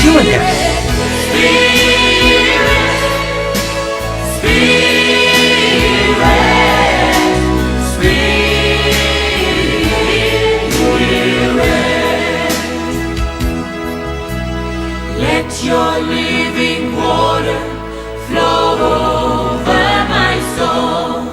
doing here? Let your living water flow over my soul.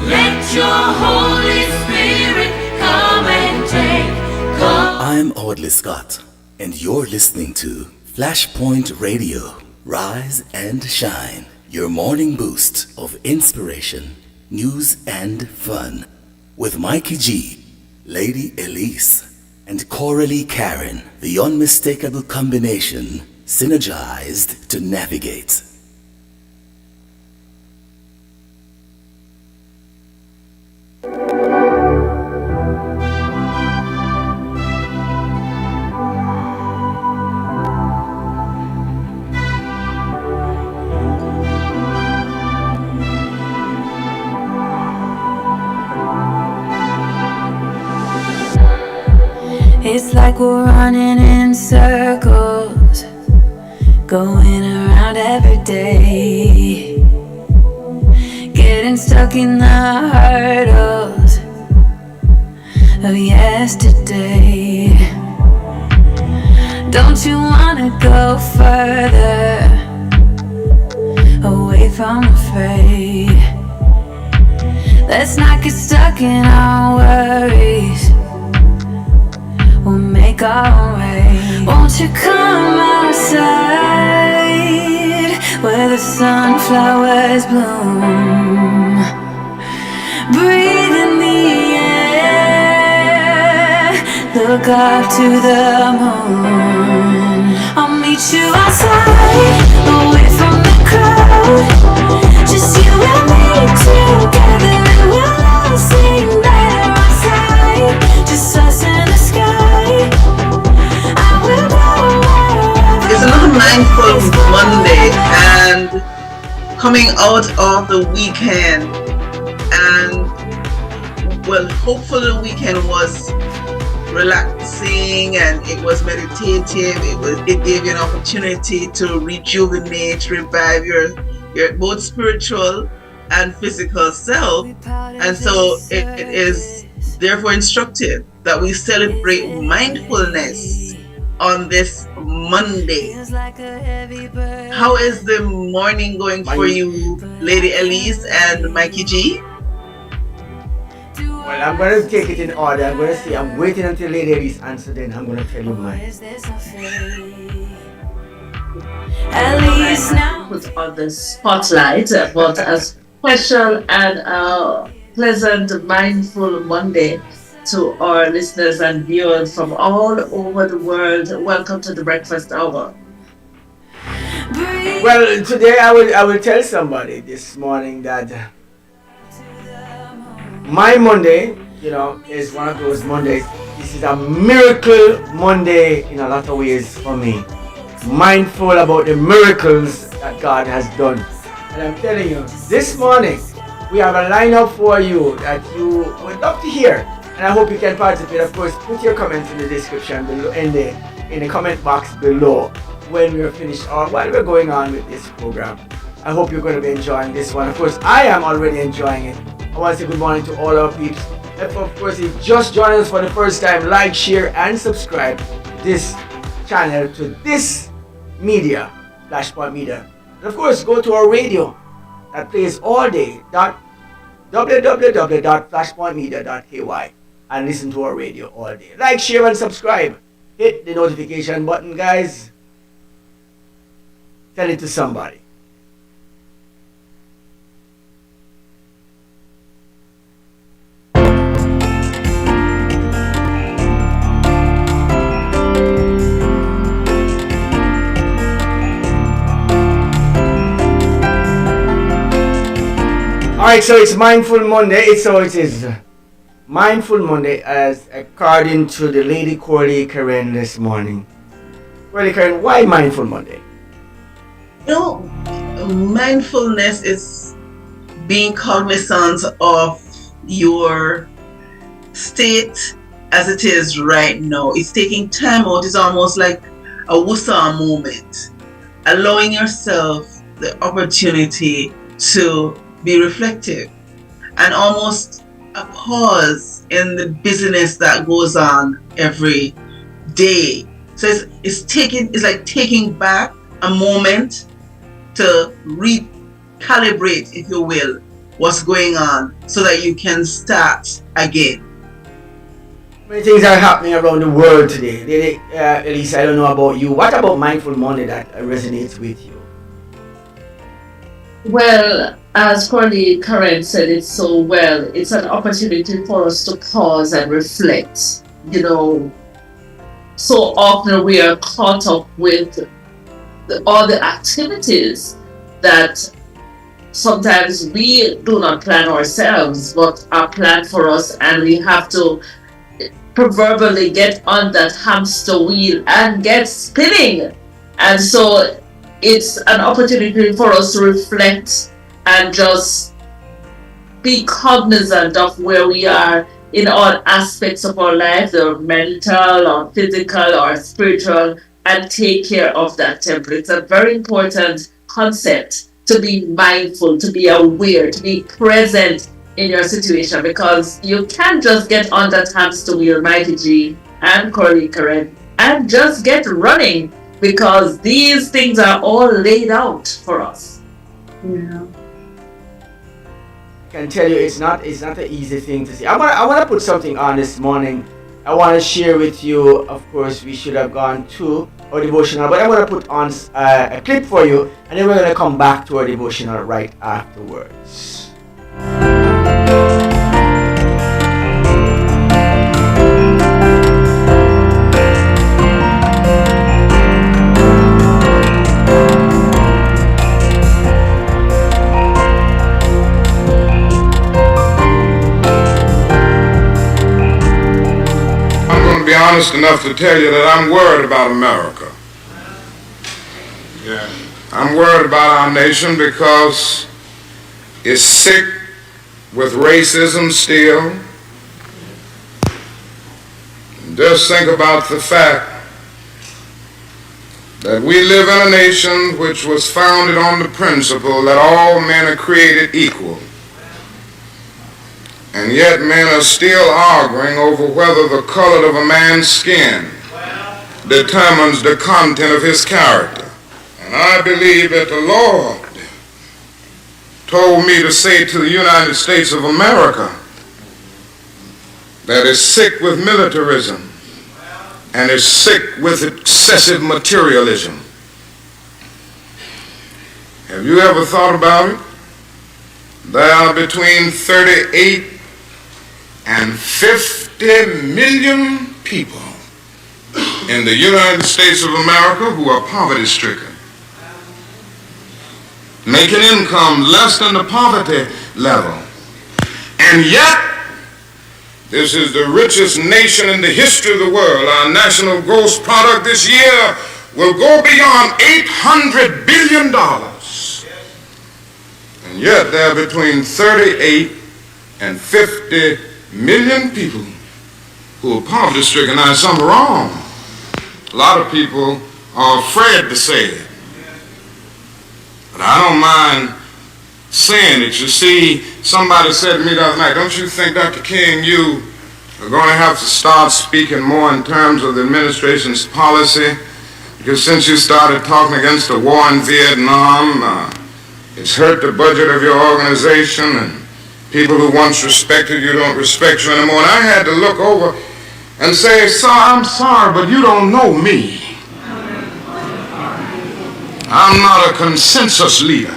Let your Holy Spirit come and take control. I'm Audley Scott, and you're listening to Flashpoint Radio. Rise and shine, your morning boost of inspiration, news, and fun. With Mikey G, Lady Elise, and CoraleeKaren, the unmistakable combination, synergized to navigate. It's like we're running in circles, going around every day, getting stuck in the hurdles of yesterday. Don't you wanna go further, away from the fray? Let's not get stuck in our worries, we'll make our own way. Won't you come outside where the sunflowers bloom? Breathe in the air, look up to the moon. I'll meet you outside, away from the crowd. Just you and me together, and we'll all sing better outside. Just us in the sky. It's another Mindful Monday, and coming out of the weekend, and well, hopefully the weekend was relaxing and it was meditative. It gave you an opportunity to rejuvenate, revive your both spiritual and physical self, and so it is therefore instructive that we celebrate mindfulness on this Monday. How is the morning going for you, Lady Elise and Mikey G? Well, I'm going to take it in order. I'm going to say I'm waiting until Lady Elise answers, then I'm going to tell you mine. Put on the spotlight about a special and pleasant Mindful Monday to our listeners and viewers from all over the world. Welcome to the breakfast hour. Well, today I will tell somebody this morning that my Monday, is one of those Mondays. This is a miracle Monday in a lot of ways for me. Mindful about the miracles that God has done. And I'm telling you, this morning we have a lineup for you that you would love to hear. And I hope you can participate. Of course, put your comments in the description below, in the comment box below when we're finished or while we're going on with this program. I hope you're going to be enjoying this one. Of course, I am already enjoying it. I want to say good morning to all our peeps. If of course you just joined us for the first time, like, share, and subscribe to this channel, to this media, Flashpoint Media. And of course, go to our radio that plays all day, www.flashpointmedia.ky, and listen to our radio all day. Like, share, and subscribe. Hit the notification button, guys. Tell it to somebody. Alright, so it's Mindful Monday. It is Mindful Monday as according to the Lady CoraleeKaren this morning. CoraleeKaren, why Mindful Monday? Mindfulness is being cognizant of your state as it is right now. It's taking time out. It's almost like a wusa moment, allowing yourself the opportunity to be reflective and almost a pause in the busyness that goes on every day. So it's like taking back a moment to recalibrate, if you will, what's going on so that you can start again. Many things are happening around the world today. Lady Elise, I don't know about you. What about Mindful Monday that resonates with you? Well, as CoraleeKaren said it so well, it's an opportunity for us to pause and reflect. You know, so often we are caught up with all the activities that sometimes we do not plan ourselves, but are planned for us, and we have to proverbially get on that hamster wheel and get spinning. And so it's an opportunity for us to reflect and just be cognizant of where we are in all aspects of our life, the mental or physical or spiritual, and take care of that temple. It's a very important concept to be mindful, to be aware, to be present in your situation, because you can't just get on that hamster wheel, Mikey G and CoraleeKaren, and just get running, because these things are all laid out for us. Yeah. I can tell you it's not an easy thing to see. I want to put something on this morning. I want to share with you. Of course, we should have gone to our devotional, but I want to put on a clip for you, and then we're going to come back to our devotional right afterwards. Be honest enough to tell you that I'm worried about America. Yeah. I'm worried about our nation because it's sick with racism still. And just think about the fact that we live in a nation which was founded on the principle that all men are created equal. And yet men are still arguing over whether the color of a man's skin determines the content of his character. And I believe that the Lord told me to say to the United States of America that it's sick with militarism and it's sick with excessive materialism. Have you ever thought about it? There are between 38 and 50 million people in the United States of America who are poverty-stricken, making income less than the poverty level. And yet, this is the richest nation in the history of the world. Our national gross product this year will go beyond $800 billion. And yet, there are between 38 and 50 million people who are poverty-stricken. Now, there's something wrong. A lot of people are afraid to say it. But I don't mind saying it. You see, somebody said to me the other night, don't you think, Dr. King, you are going to have to start speaking more in terms of the administration's policy? Because since you started talking against the war in Vietnam, it's hurt the budget of your organization, and people who once respected you don't respect you anymore. And I had to look over and say, sir, I'm sorry, but you don't know me. I'm not a consensus leader.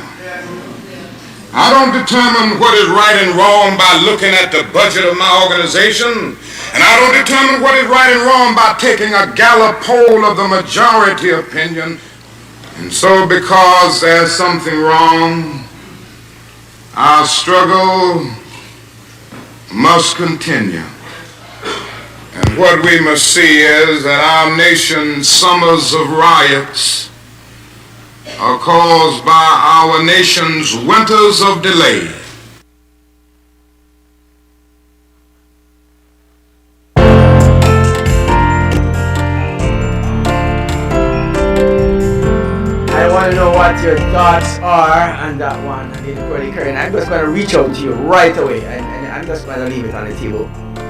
I don't determine what is right and wrong by looking at the budget of my organization. And I don't determine what is right and wrong by taking a Gallup poll of the majority opinion. And so because there's something wrong, our struggle must continue. And what we must see is that our nation's summers of riots are caused by our nation's winters of delay. to know what your thoughts are on that one, Lady CoraleeKaren. I'm just going to reach out to you right away, and I'm just going to leave it on the table.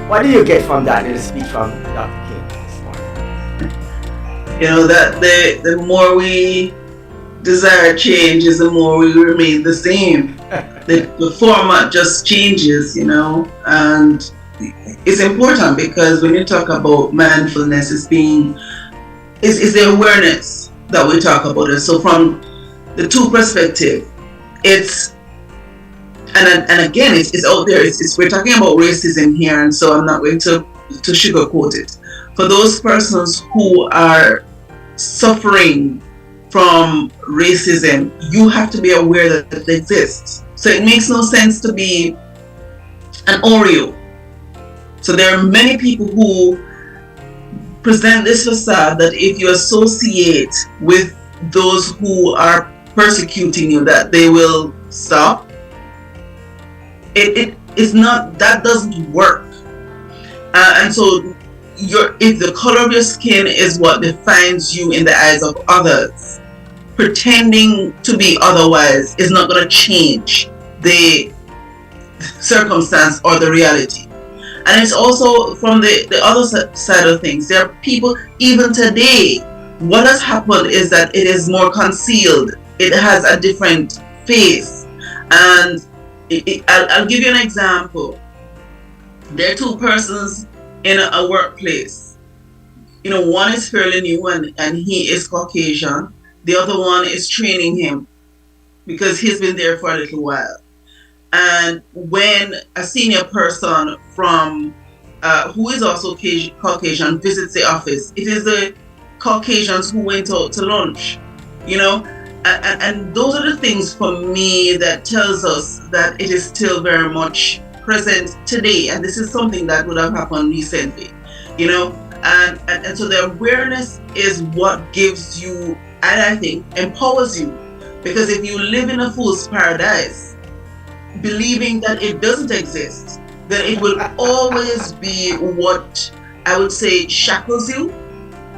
What do you get from that little speech from Dr. King this morning? You know that the more we desire change is the more we remain the same. The format just changes, and it's important because when you talk about mindfulness, it's the awareness that we talk about it. So from the two perspective, it's and again it's out there. It's we're talking about racism here, and so I'm not going to sugarcoat it. For those persons who are suffering from racism, you have to be aware that it exists. So it makes no sense to be an Oreo. So there are many people who present this facade that if you associate with those who are persecuting you, that they will stop. It's not, that doesn't work. And so if the color of your skin is what defines you in the eyes of others, pretending to be otherwise is not going to change the circumstance or the reality. And it's also from the other side of things. There are people, even today, what has happened is that it is more concealed. It has a different face. And I'll give you an example. There are two persons in a workplace. One is fairly new and he is Caucasian. The other one is training him because he's been there for a little while. And when a senior person from who is also Caucasian visits the office, it is the Caucasians who went out to lunch, and those are the things for me that tells us that it is still very much present today, and this is something that would have happened recently, and so the awareness is what gives you, and I think empowers you, because if you live in a fool's paradise, believing that it doesn't exist, then it will always be what I would say shackles you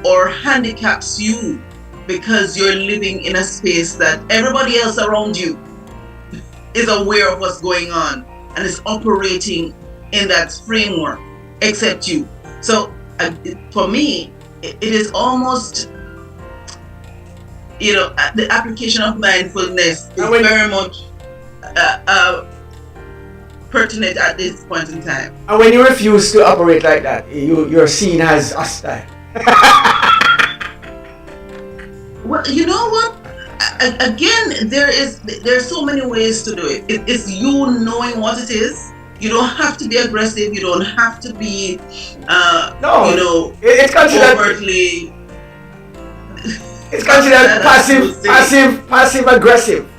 or handicaps you, because you're living in a space that everybody else around you is aware of what's going on and is operating in that framework except you. So for me, it is almost, the application of mindfulness is very much pertinent at this point in time. And when you refuse to operate like that, you're seen as hostile. Well, you know what? Again, there's so many ways to do it. It's you knowing what it is. You don't have to be aggressive. You don't have to be, it's considered overtly. It's considered passive aggressive.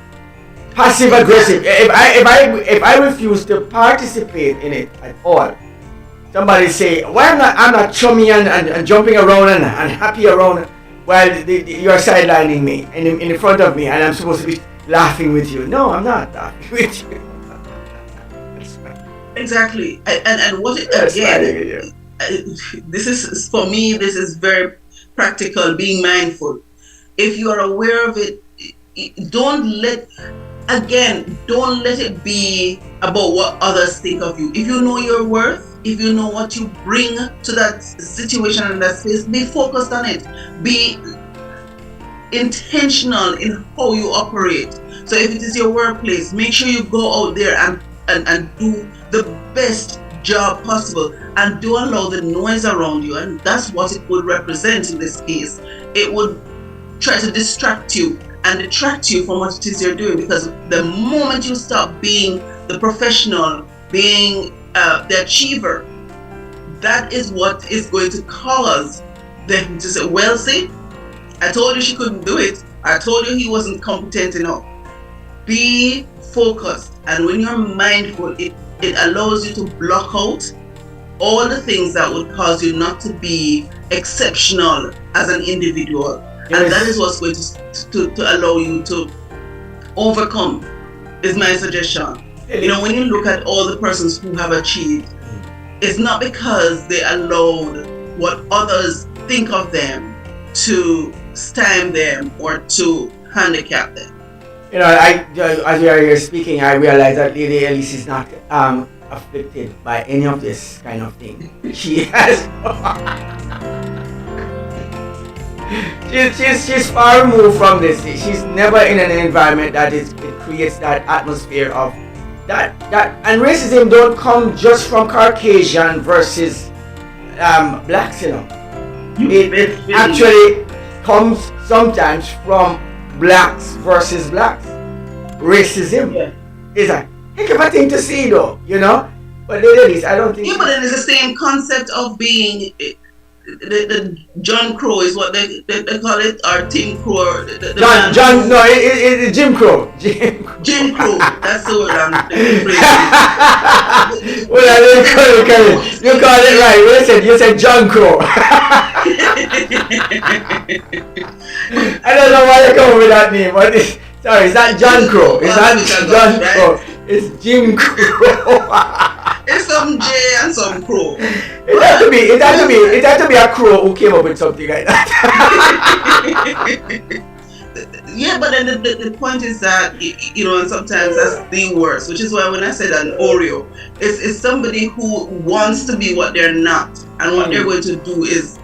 Passive aggressive. If I refuse to participate in it at all, somebody say, why I'm not chummy and jumping around and happy around while you're sidelining me in front of me, and I'm supposed to be laughing with you. No, I'm not laughing with you. Exactly. And what it, again, this is, for me, this is very practical, being mindful. If you are aware of it, don't let it be about what others think of you. If you know your worth, if you know what you bring to that situation and that space, be focused on it. Be intentional in how you operate. So if it is your workplace, make sure you go out there and do the best job possible, and don't allow the noise around you. And that's what it would represent in this case. It would try to distract you and detract you from what it is you're doing, because the moment you stop being the professional, being the achiever, that is what is going to cause them to say, well, see, I told you she couldn't do it. I told you he wasn't competent enough. Be focused, and when you're mindful, it allows you to block out all the things that would cause you not to be exceptional as an individual. Yes. And that is what's going to allow you to overcome, is my suggestion. When you look at all the persons who have achieved, it's not because they allowed what others think of them to stymie them or to handicap them. You know, as we are here speaking, I realize that Lady Elise is not afflicted by any of this kind of thing. She has, she's far removed from this. She's never in an environment that it creates that atmosphere of that. And racism don't come just from Caucasian versus blacks. You know, it actually comes sometimes from blacks versus blacks. Racism is a heck of a thing to see, though, you know. But ladies, I don't think. Yeah, but it is the same concept of being the John Crow is what they call it, or Tim Crow. John, no, it's Jim Crow. Jim Crow. That's the word I'm Well, you call it right. You said John Crow. I don't know why you come up with that name, but sorry, it's not John Crow. It's not John Crow. It's Jim Crow. It's some J and some Crow. It had to be a crow who came up with something like that. Yeah, but then the point is that, you know, and sometimes that's the worst, which is why when I said an Oreo, it's somebody who wants to be what they're not, and what they're going to do is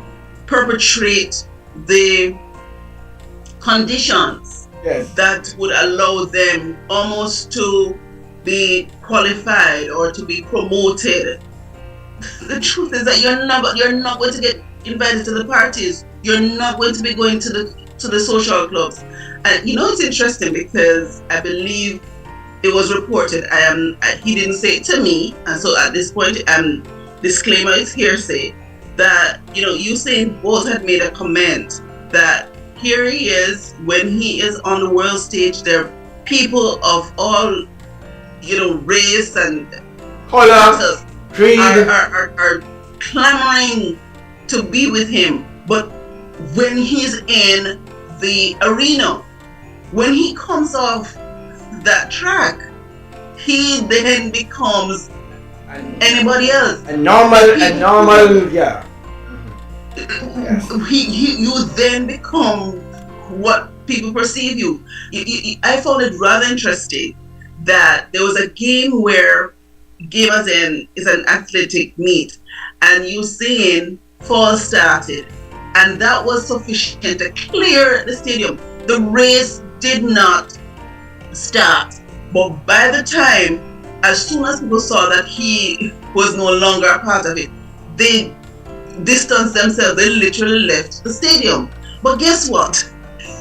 perpetrate the conditions that would allow them almost to be qualified or to be promoted. The truth is that you're not going to get invited to the parties. You're not going to be going to the social clubs. And you know, it's interesting because I believe it was reported. He didn't say it to me, and so at this point, disclaimer, it's hearsay. That, you know, Usain Bolt had made a comment that here he is, when he is on the world stage, there are people of all, you know, race and color, creed are clamoring to be with him. But when he's in the arena, when he comes off that track, he then becomes anybody else. A normal, yeah. Yes. You then become what people perceive you. I found it rather interesting that there was a game where as in is an athletic meet, and Usain false started, and that was sufficient to clear the stadium. The race did not start, but by the time, as soon as people saw that he was no longer a part of it, they distanced themselves. They literally left the stadium. But guess what?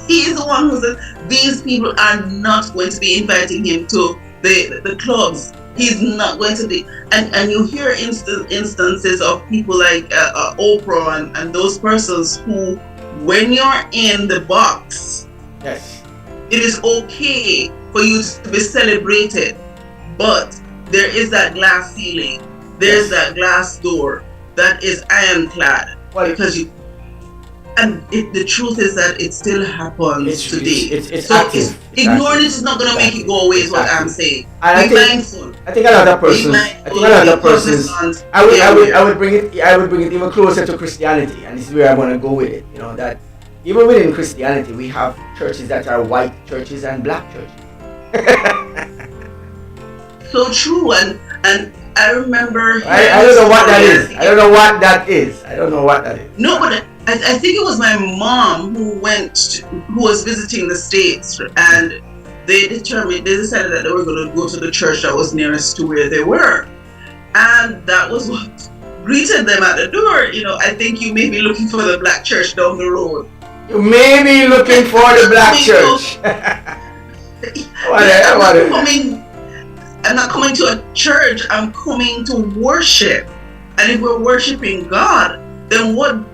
He's the one who said these people are not going to be inviting him to the clubs. He's not going to be. And you hear instances of people like Oprah and those persons who, when you're in the box, yes, it is okay for you to be celebrated, but there is that glass ceiling, there's that glass door that is ironclad. Well, because the truth is that it still happens today. It's so active. Ignoring it is not going to make it go away, is what I'm saying. Be mindful. I think a lot of persons. I would bring it even closer to Christianity, and this is where I'm going to go with it. You know that even within Christianity, we have churches that are white churches and black churches. So true, and I remember. I don't know what that is. I don't know what that is. No, but I think it was my mom who was visiting the States, they decided that they were going to go to the church that was nearest to where they were, and that was what greeted them at the door. You know, I think you may be looking for the black church down the road. You may be looking for the black church. I'm not coming to a church, I'm coming to worship. And if we're worshiping God, then what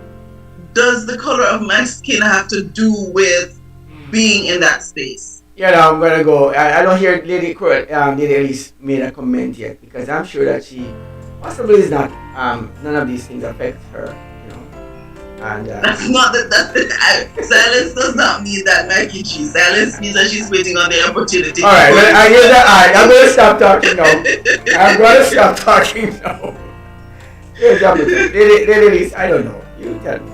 does the color of my skin have to do with being in that space? Yeah, no, I'm gonna go. I don't hear Lady Elise made a comment yet, because I'm sure that she possibly is not. None of these things affect her, you know. And that's not silence does not mean that, Mikey G. Silence means that she's waiting on the opportunity. All right, well, I hear that. I'm gonna stop talking now. Here's Lady Elise, I don't know. You tell me.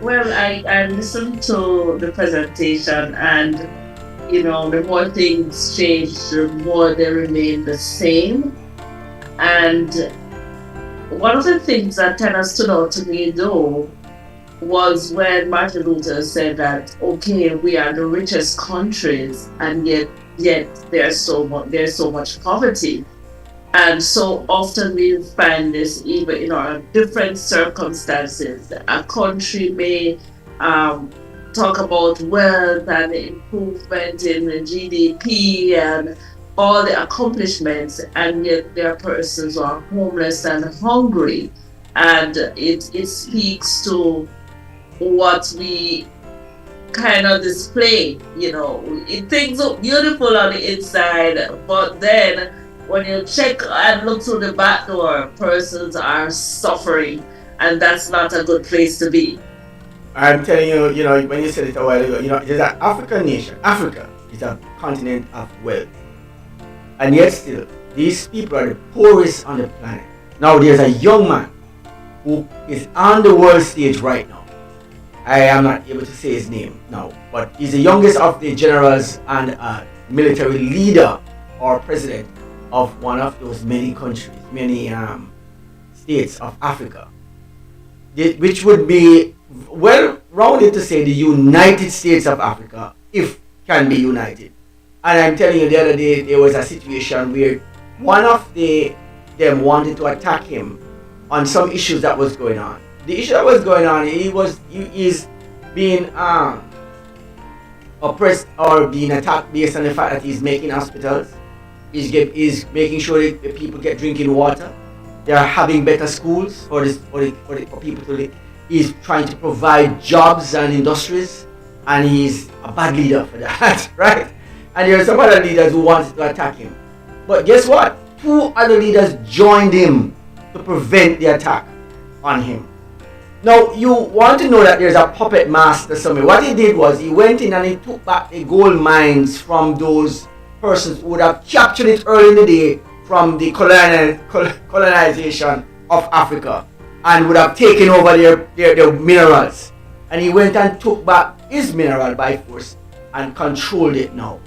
Well, I listened to the presentation, and the more things change, the more they remain the same. And one of the things that kind of stood out to me, though, was when Martin Luther said that, okay, we are the richest countries, and yet there's so much poverty. And so often we find this even in our different circumstances. A country may um, talk about wealth and improvement in the GDP and all the accomplishments, and yet there are persons who are homeless and hungry. And it speaks to what we kind of display. Things look beautiful on the inside, but then when you check and look through the back door, persons are suffering, and that's not a good place to be. I'm telling you, when you said it a while ago, there's an African nation. Africa is a continent of wealth. And yet still, these people are the poorest on the planet. Now there's a young man who is on the world stage right now. I am not able to say his name now, but he's the youngest of the generals and military leader or president of one of those many countries, many states of Africa, which would be well rounded to say the United States of Africa, if can be united. And I'm telling you, the other day there was a situation where one of them wanted to attack him on some issues that was going on. The issue that was going on, he is being oppressed or being attacked based on the fact that he's making hospitals. He's making sure that the people get drinking water. They are having better schools for people to live. He's trying to provide jobs and industries, and he's a bad leader for that, right? And there are some other leaders who wanted to attack him. But guess what? Two other leaders joined him to prevent the attack on him. Now, you want to know that there's a puppet master somewhere. What he did was he went in and he took back the gold mines from those persons who would have captured it early in the day from the colonization of Africa and would have taken over their minerals. And he went and took back his mineral by force and controlled it now.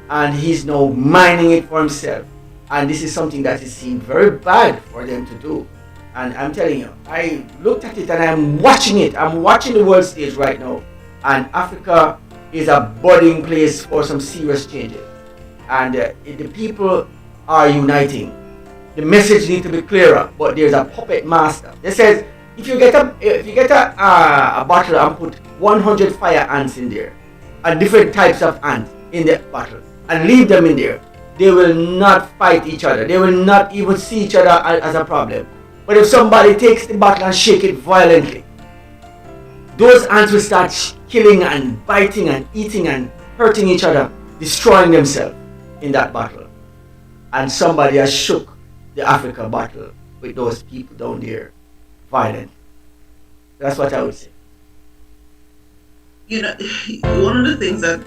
And he's now mining it for himself. And this is something that is seen very bad for them to do. And I'm telling you, I looked at it and I'm watching it. I'm watching the world stage right now. And Africa is a budding place for some serious changes. And the people are uniting. The message needs to be clearer, but there's a puppet master. It says, if you get a bottle and put 100 fire ants in there, and different types of ants in the bottle, and leave them in there, they will not fight each other. They will not even see each other as a problem. But if somebody takes the bottle and shake it violently, those ants will start killing and biting and eating and hurting each other, destroying themselves in that bottle. And somebody has shook the Africa bottle with those people down there violently. That's what I would say. One of the things that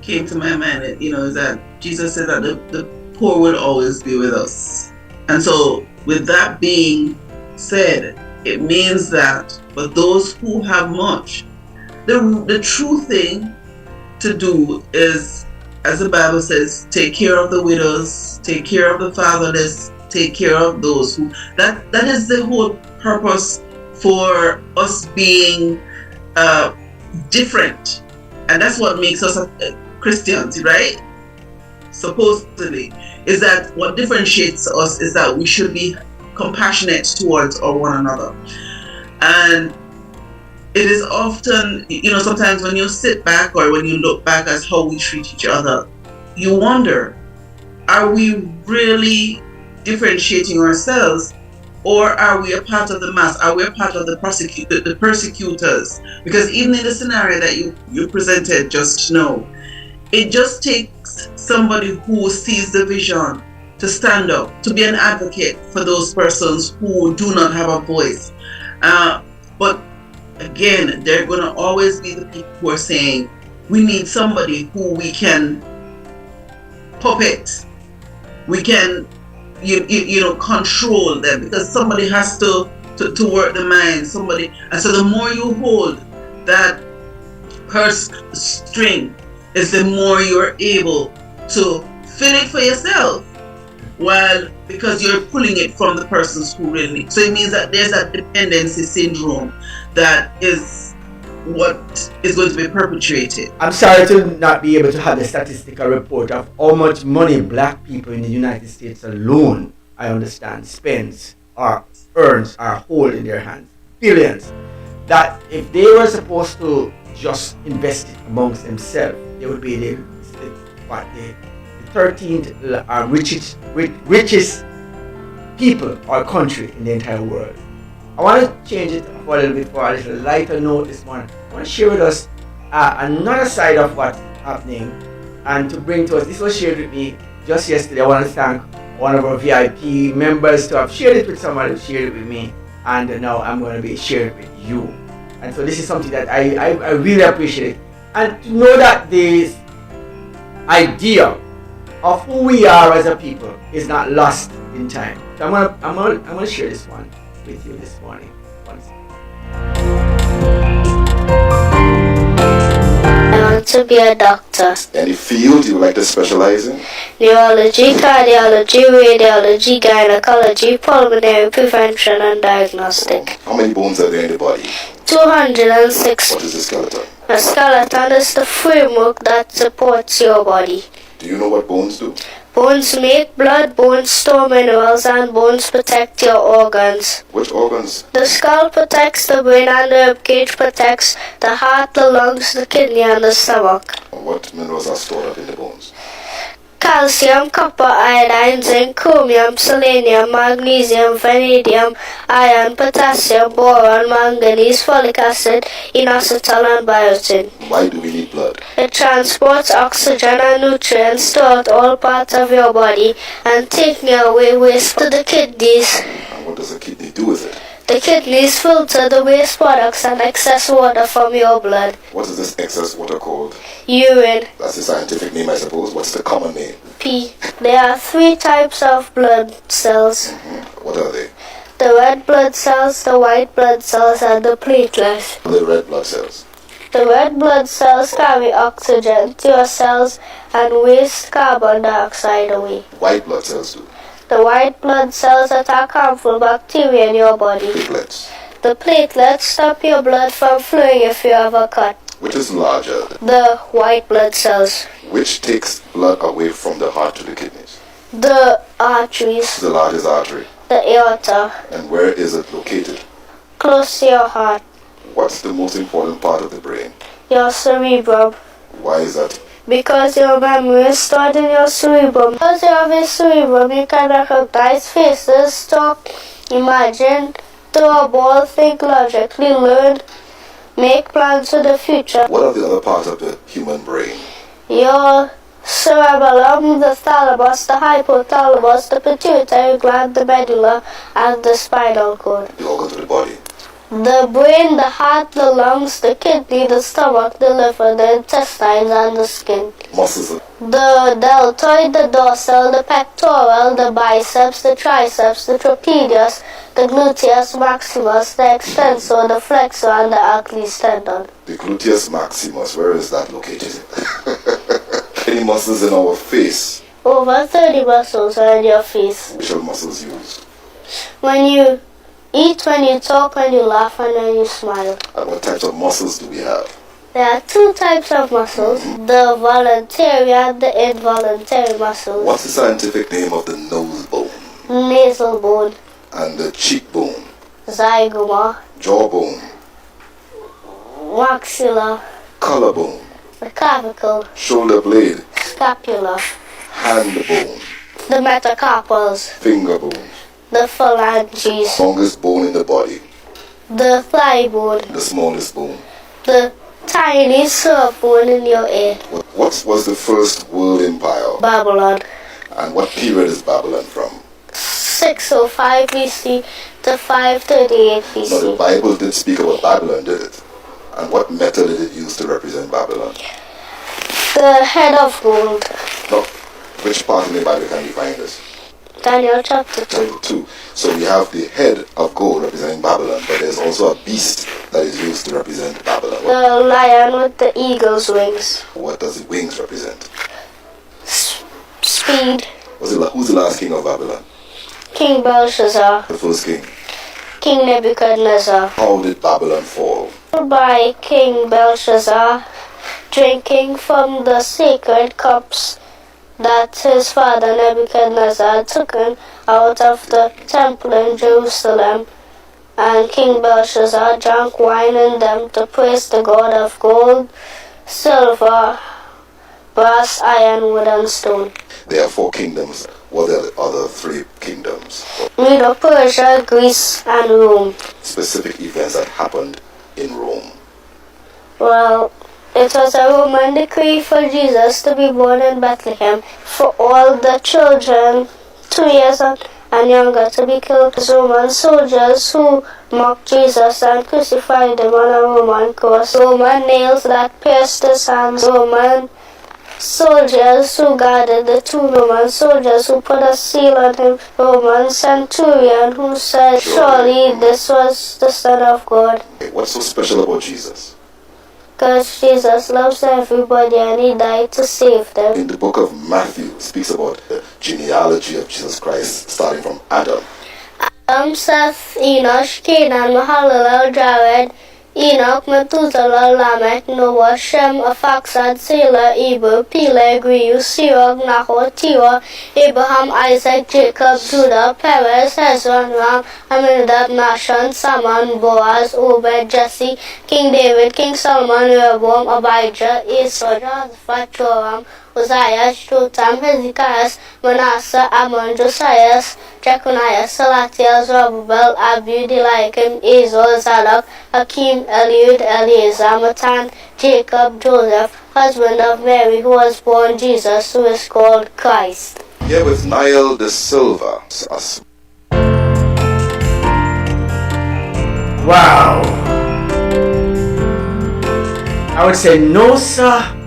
came to my mind, is that Jesus said that the poor will always be with us. And so with that being said, it means that for those who have much, the true thing to do is, as the Bible says, take care of the widows, take care of the fatherless, take care of those who, that is the whole purpose for us being different. And that's what makes us Christians, right? Supposedly, is that what differentiates us is that we should be compassionate towards one another. And it is often, sometimes when you sit back or when you look back at how we treat each other, you wonder, are we really differentiating ourselves, or are we a part of the mass? Are we a part of the persecutors? Because even in the scenario that you presented just now, it just takes somebody who sees the vision to stand up, to be an advocate for those persons who do not have a voice. But again, there are going to always be the people who are saying, we need somebody who we can puppet, we can control them, because somebody has to work the mind, somebody. And so the more you hold that purse string is the more you're able to fill it for yourself. Well, because you're pulling it from the persons who really need. So it means that there's that dependency syndrome that is what is going to be perpetuated. I'm sorry to not be able to have the statistical report of how much money black people in the United States alone, I understand, spends or earns or hold in their hands. Billions. That if they were supposed to just invest it amongst themselves, they would be the 13th richest people or country in the entire world. I want to change it for a little bit for a little lighter note this morning. I want to share with us another side of what's happening, and to bring to us, this was shared with me just yesterday. I want to thank one of our VIP members to have shared it with somebody who shared it with me, and now I'm going to be sharing it with you. And so this is something that I really appreciate, and to know that this idea of who we are as a people is not lost in time. So I'm gonna share this one with you this morning. I want to be a doctor. Any field you would like to specialize in? Neurology, cardiology, radiology, gynecology, pulmonary prevention and diagnostic. How many bones are there in the body? 206. What is the skeleton? A skeleton is the framework that supports your body. Do you know what bones do? Bones make blood, bones store minerals, and bones protect your organs. Which organs? The skull protects the brain, and the ribcage protects the heart, the lungs, the kidney, and the stomach. What minerals are stored up in the bones? Calcium, copper, iodine, zinc, chromium, selenium, magnesium, vanadium, iron, potassium, boron, manganese, folic acid, inositol, and biotin. Why do we need blood? It transports oxygen and nutrients throughout all parts of your body and taking away waste to the kidneys. And what does a kidney do with it? The kidneys filter the waste products and excess water from your blood. What is this excess water called? Urine. That's the scientific name, I suppose. What's the common name? P. There are 3 types of blood cells. What are they? The red blood cells, the white blood cells, and the platelets. The red blood cells. The red blood cells carry oxygen to your cells and waste carbon dioxide away. White blood cells do. The white blood cells attack harmful bacteria in your body. Platelets. The platelets stop your blood from flowing if you have a cut. Which is larger? The white blood cells. Which takes blood away from the heart to the kidneys? The arteries. The largest artery. The aorta. And where is it located? Close to your heart. What's the most important part of the brain? Your cerebrum. Why is that? Because your memory is stored in your cerebrum. Because you have a cerebrum, you can recognize faces, talk, imagine, throw a ball, think logically, learn, make plans for the future. What are the other parts of the human brain? Your cerebellum, the thalamus, the hypothalamus, the pituitary gland, the medulla, and the spinal cord. The organs of the body. The brain, the heart, the lungs, the kidney, the stomach, the liver, the intestines, and the skin. Muscles. The deltoid, the dorsal, the pectoral, the biceps, the triceps, the trapezius, the gluteus maximus, the extensor, the flexor, and the Achilles tendon. The gluteus maximus, where is that located? Any muscles in our face? Over 30 muscles are in your face. Which are muscles used? When you eat, when you talk, when you laugh, and when you smile. And what types of muscles do we have? There are 2 types of muscles, the voluntary and the involuntary muscles. What's the scientific name of the nose bone? Nasal bone. And the cheekbone? Zygoma. Jawbone? Maxilla. Collarbone? The clavicle. Shoulder blade? Scapula. Hand bone? The metacarpals. Finger bone? The phalanges. Longest bone in the body? The thigh bone. The smallest bone? The tiny surf bone in your ear. What was the first world empire? Babylon. And what period is Babylon from? 605 BC to 538 BC. Now the Bible did speak about Babylon, did it? And what metal did it use to represent Babylon? The head of gold. No. Which part in the Bible can we find this? Daniel chapter 2. Chapter 2. So we have the head of gold representing Babylon, but there's also a beast that is used to represent Babylon? The lion with the eagle's wings. What does the wings represent? Speed. Who's the last king of Babylon? King Belshazzar. The first king. King Nebuchadnezzar. How did Babylon fall? By King Belshazzar drinking from the sacred cups that his father Nebuchadnezzar had taken out of the temple in Jerusalem. And King Belshazzar drank wine in them to praise the God of gold, silver, brass, iron, wood, and stone. There are 4 kingdoms. What are the other 3 kingdoms? Medo Persia, Greece, and Rome. Specific events that happened in Rome. Well, it was a Roman decree for Jesus to be born in Bethlehem, for all the children 2 years and younger to be killed. Roman soldiers who mocked Jesus and crucified him on a Roman cross. Roman nails that pierced his hands. Roman soldiers who guarded the 2 Roman soldiers who put a seal on him. Roman centurion who said, surely this was the Son of God. What's so special about Jesus? Because Jesus loves everybody and he died to save them. In the book of Matthew, it speaks about the genealogy of Jesus Christ, starting from Adam. Adam, Seth, Enosh, Canaan, Mahalalel, Jared, Enoch, Methuselah, Lamech, Noah, Shem, Arphaxad, Selah, Eber, Peleg, Reu, Serug, Nahor, Terah, Abraham, Isaac, Jacob, Judah, Perez, Hezron, Ram, Aminadab, Nahshon, Salmon, Boaz, Obed, Jesse, King David, King Solomon, Rehoboam, Abijah, Asa, Jehoshaphat, Joram, Uzziah, Jotham, Hezekiah, Manasseh, Ammon, Josiah, Jeconiah, Salatiel, Zerubbabel, Abud, Eliakim, Azor, Zadok, Hakim, Eliud, Eleazar, Matan, Jacob, Joseph, husband of Mary, who was born Jesus, who is called Christ. Here with Niall De Silva. Wow. I would say no, sir.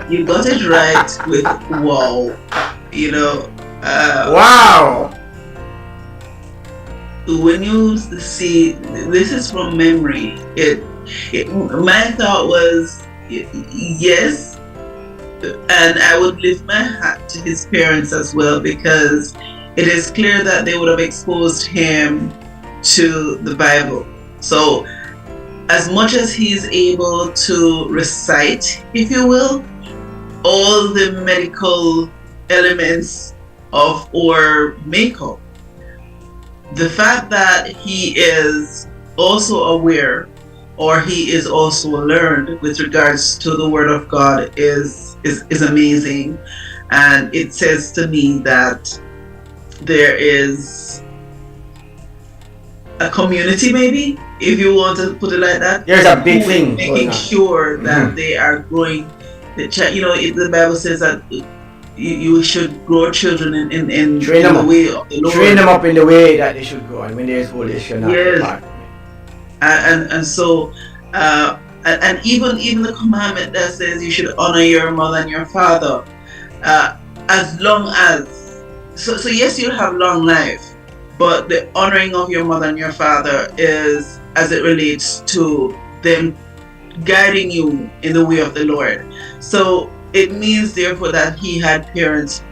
You got it right with wow. You know, Wow. when you see, this is from memory. My thought was yes, and I would lift my hat to his parents as well, because it is clear that they would have exposed him to the Bible. So as much as he's able to recite, if you will, all the medical elements of our makeup, the fact that he is also aware, or he is also learned with regards to the Word of God is amazing. And it says to me that there is a community, maybe, if you want to put it like that. There's a big thing making sure that they are growing. The Bible says that you should grow children in the way of the Lord. Train them up in the way that they should go, and when there is old, they should not depart. And so and even the commandment that says you should honor your mother and your father, as long as so yes, you'll have long life, but the honoring of your mother and your father is as it relates to them guiding you in the way of the Lord. So it means therefore that he had parents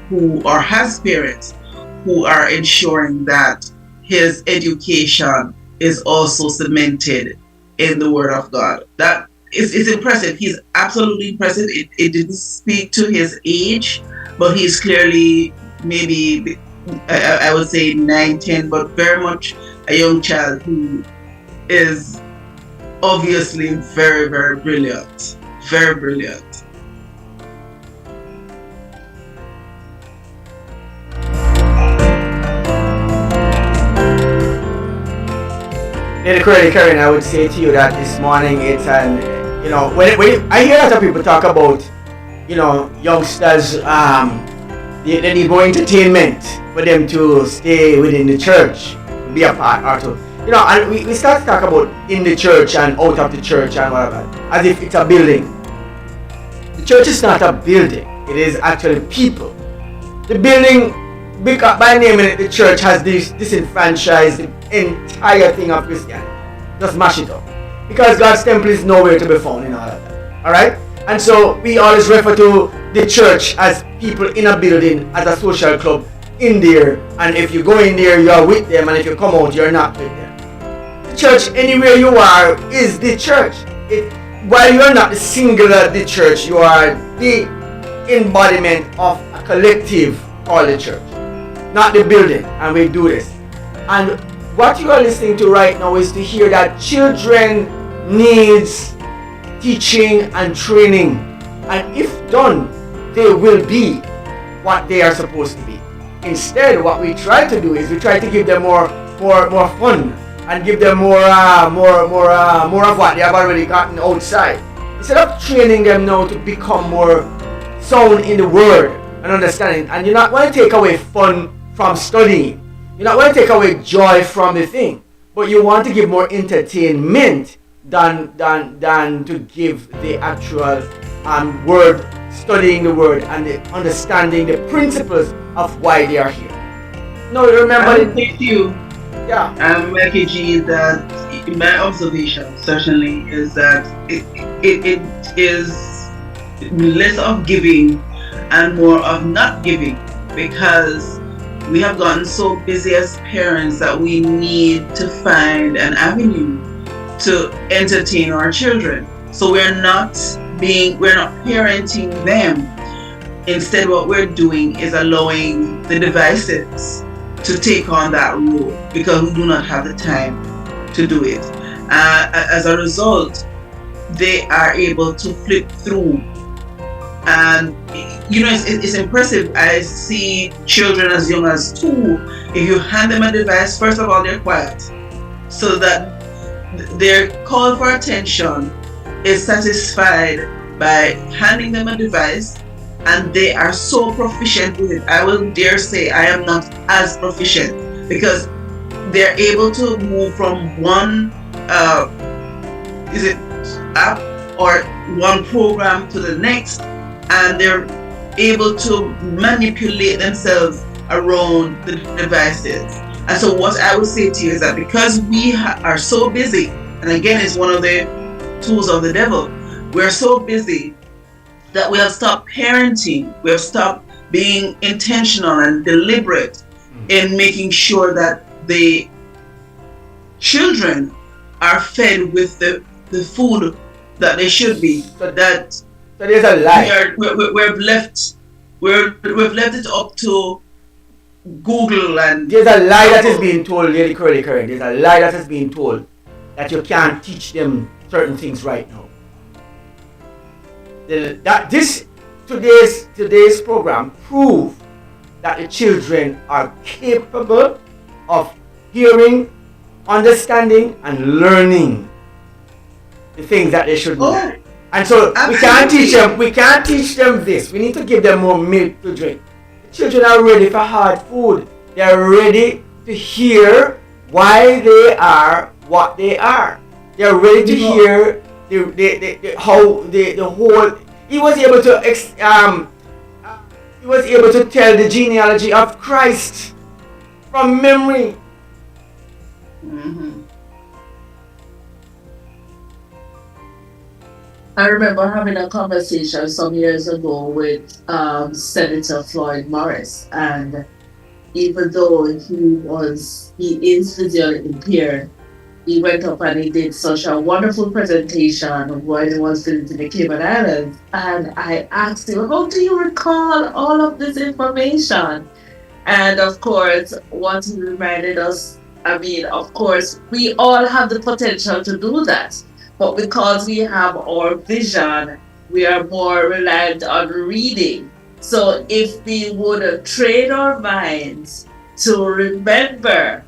or has parents who are ensuring that his education is also cemented in the Word of God. That is impressive. He's absolutely impressive. It didn't speak to his age, but he's clearly maybe, I would say 9, 10, but very much a young child who is obviously very, very brilliant. Very brilliant. Lady CoraleeKaren, I would say to you that this morning it's an, when I hear a lot of people talk about, youngsters, they need more entertainment for them to stay within the church, be a part, or to, and we start to talk about in the church and out of the church and whatever, as if it's a building. The church is not a building, it is actually people. The building, by naming it the church, has disenfranchised the entire thing of Christianity. just mash it up. Because God's temple is nowhere to be found in all of that. Alright? And so we always refer to the church as people in a building, as a social club in there. And if you go in there, you are with them. And if you come out, you're not with them. The church, anywhere you are, is the church. While you are not the singular, the church, you are the embodiment of a collective called the church. Not the building. And we do this. And what you are listening to right now is to hear that children needs teaching and training, and if done, they will be what they are supposed to be. Instead, what we try to do is we try to give them more fun and give them more of what they have already gotten outside, instead of training them now to become more sound in the word and understanding. And you're not going to take away fun from studying. You're not going to take away joy from the thing, but you want to give more entertainment than to give the actual word, studying the word and the understanding the principles of why they are here. No, remember. I would say to you, yeah, Mikey G, that my observation certainly is that it is less of giving and more of not giving, because we have gotten so busy as parents that we need to find an avenue to entertain our children. So we're not parenting them. Instead, what we're doing is allowing the devices to take on that role, because we do not have the time to do it. As a result, they are able to flip through. And it's impressive. I see children as young as 2. If you hand them a device, first of all, they're quiet, so that their call for attention is satisfied by handing them a device, and they are so proficient with it. I will dare say I am not as proficient, because they're able to move from one app or one program to the next, and they're able to manipulate themselves around the devices. And so what I would say to you is that because we are so busy, and again, it's one of the tools of the devil, we're so busy that we have stopped parenting. We have stopped being intentional and deliberate in making sure that the children are fed with the food that they should be. So there's a lie. We've left it up to Google, and there's a lie that is being told, Lady CoraleeKaren. There's a lie that is being told that you can't teach them certain things right now. Today's program prove that the children are capable of hearing, understanding, and learning the things that they should know. And so we can't teach them this. We need to give them more milk to drink. The children are ready for hard food. They are ready to hear why they are what they are. They are ready to hear the whole. He was able to tell the genealogy of Christ from memory. Mm-hmm. I remember having a conversation some years ago with Senator Floyd Morris, and even though he is visually impaired, he went up and he did such a wonderful presentation when he was visiting the Cayman Islands. And I asked him, how do you recall all of this information? And of course, what he reminded us, of course, we all have the potential to do that. But because we have our vision, we are more reliant on reading. So if we would train our minds to remember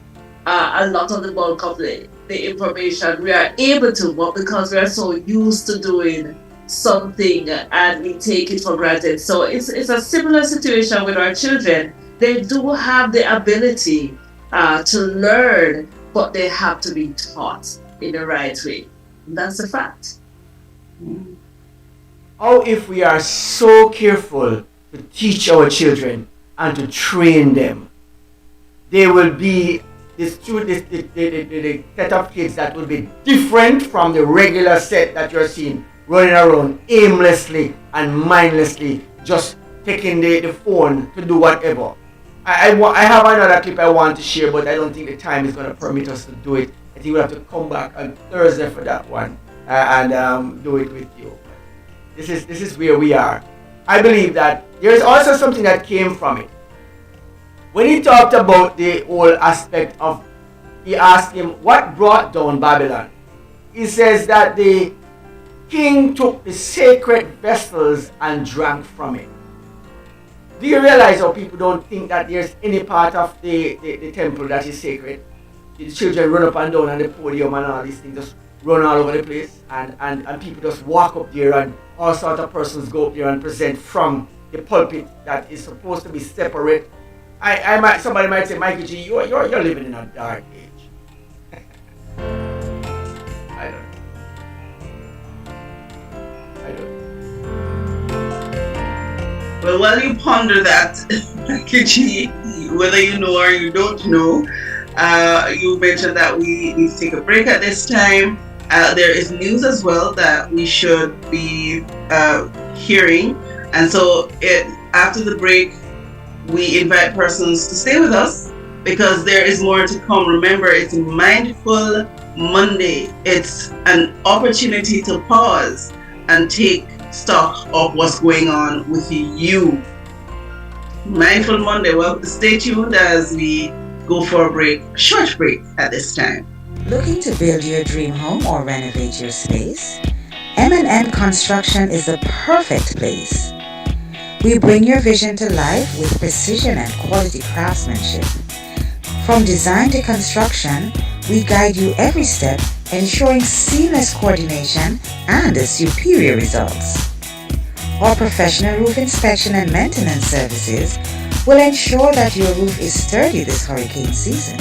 a lot of the bulk of the information, we are able to, but because we are so used to doing something and we take it for granted. So it's a similar situation with our children. They do have the ability to learn, but they have to be taught in the right way. That's a fact. How if we are so careful to teach our children and to train them, they will be the set of kids that will be different from the regular set that you're seeing running around aimlessly and mindlessly, just taking the phone to do whatever. I have another clip I want to share, but I don't think the time is going to permit us to do it. I think we'll have to come back on Thursday for that one and do it with you. This is where we are. I believe that there is also something that came from it. When he talked about the whole aspect of, he asked him, what brought down Babylon? He says that the king took the sacred vessels and drank from it. Do you realize how people don't think that there's any part of the temple that is sacred? The children run up and down on the podium and all these things, just run all over the place, and people just walk up there, and all sorts of persons go up there and present from the pulpit that is supposed to be separate. Somebody might say, Mikey G, you're living in a dark age. I don't. Well, while you ponder that, Mikey G, whether you know or you don't know, you mentioned that we need to take a break at this time. There is news as well that we should be hearing, and so after the break, we invite persons to stay with us because there is more to come. Remember, it's Mindful Monday. It's an opportunity to pause and take stock of what's going on with you. Mindful Monday. Well, stay tuned as we go for a short break at this time. Looking to build your dream home or renovate your space? M&M Construction is the perfect place. We bring your vision to life with precision and quality craftsmanship. From design to construction, we guide you every step, ensuring seamless coordination and superior results. Our professional roof inspection and maintenance services will ensure that your roof is sturdy this hurricane season.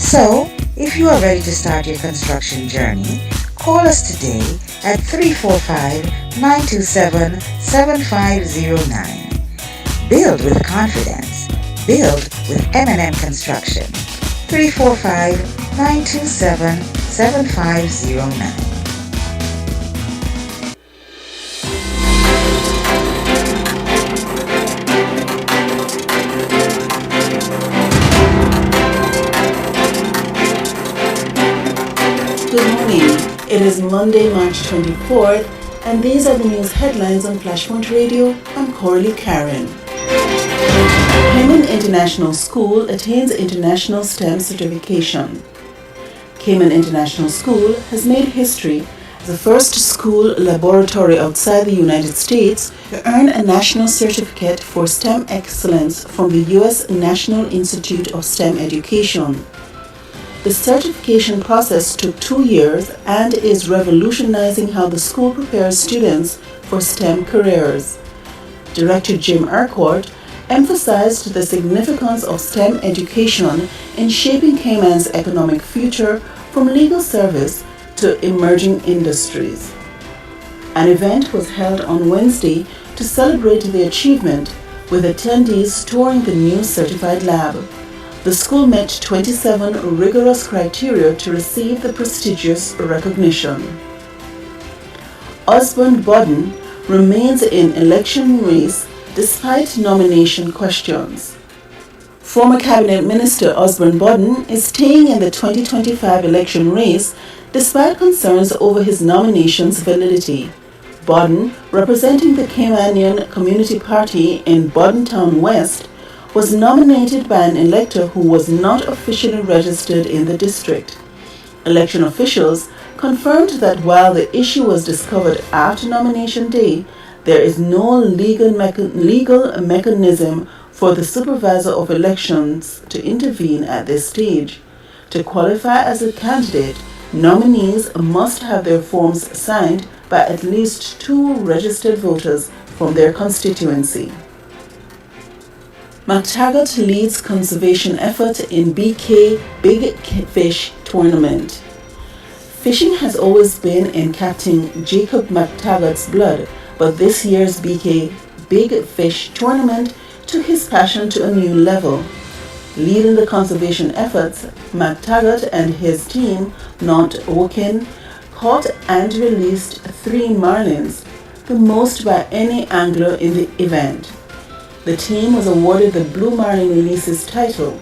So, if you are ready to start your construction journey, call us today at 345-927-7509. Build with confidence. Build with M&M Construction. 345-927-7509. Good morning. It is Monday, March 24th, and these are the news headlines on Flashpoint Radio. I'm CoraleeKaren. Cayman International School attains International STEM certification. Cayman International School has made history as the first school laboratory outside the United States to earn a national certificate for STEM excellence from the U.S. National Institute of STEM Education. The certification process took 2 years and is revolutionizing how the school prepares students for STEM careers. Director Jim Urquhart emphasized the significance of STEM education in shaping Cayman's economic future from legal service to emerging industries. An event was held on Wednesday to celebrate the achievement, with attendees touring the new certified lab. The school met 27 rigorous criteria to receive the prestigious recognition. Osborne Bodden remains in election race despite nomination questions. Former Cabinet Minister Osborne Bodden is staying in the 2025 election race despite concerns over his nomination's validity. Bodden, representing the Caymanian Community Party in Boddentown West, was nominated by an elector who was not officially registered in the district. Election officials confirmed that while the issue was discovered after nomination day, there is no legal mechanism for the supervisor of elections to intervene at this stage. To qualify as a candidate, nominees must have their forms signed by at least 2 registered voters from their constituency. McTaggart leads conservation effort in BK Big Fish Tournament. Fishing has always been in Captain Jacob McTaggart's blood, but this year's BK Big Fish Tournament took his passion to a new level. Leading the conservation efforts, McTaggart and his team, not Wokin, caught and released 3 marlins, the most by any angler in the event. The team was awarded the Blue Marlin Releases title.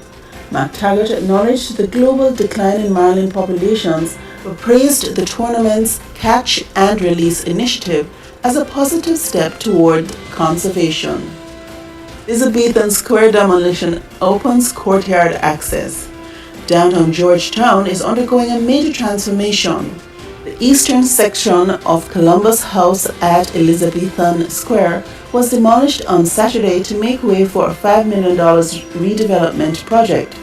McTaggart acknowledged the global decline in marlin populations but praised the tournament's catch and release initiative as a positive step toward conservation. Elizabethan Square demolition opens courtyard access. Downtown Georgetown is undergoing a major transformation. The eastern section of Columbus House at Elizabethan Square was demolished on Saturday to make way for a $5 million redevelopment project.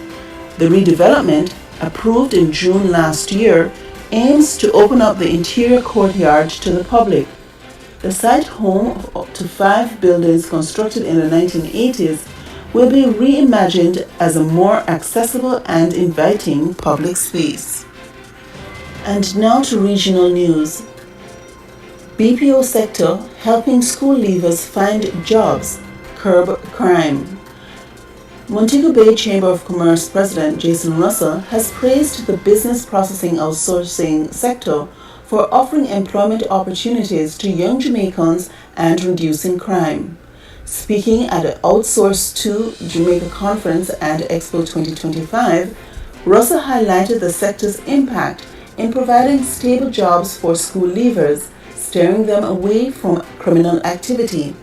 The redevelopment, approved in June last year, aims to open up the interior courtyard to the public. The site, home of up to 5 buildings constructed in the 1980s, will be reimagined as a more accessible and inviting public space. And now to regional news. BPO sector helping school leavers find jobs, curb crime. Montego Bay Chamber of Commerce President Jason Russell has praised the business processing outsourcing sector for offering employment opportunities to young Jamaicans and reducing crime. Speaking at the Outsource to Jamaica Conference and Expo 2025, Russell highlighted the sector's impact in providing stable jobs for school leavers, steering them away from criminal activity.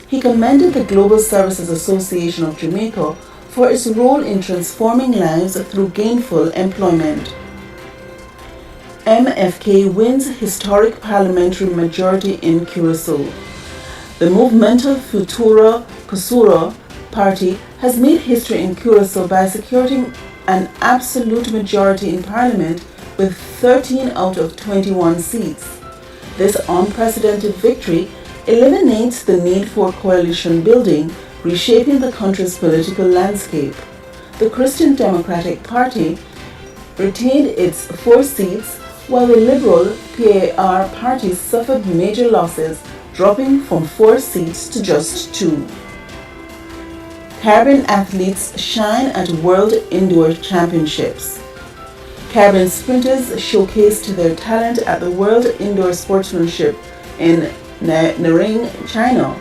He commended the Global Services Association of Jamaica for its role in transforming lives through gainful employment. MFK wins historic parliamentary majority in Curacao. The Movimento Futura Kusura party has made history in Curacao by securing an absolute majority in parliament with 13 out of 21 seats. This unprecedented victory eliminates the need for coalition building, reshaping the country's political landscape. The Christian Democratic Party retained its 4 seats, while the Liberal PAR party suffered major losses, dropping from 4 seats to just 2. Caribbean athletes shine at World Indoor Championships. Caribbean sprinters showcased their talent at the World Indoor Sportsmanship in Nering, China.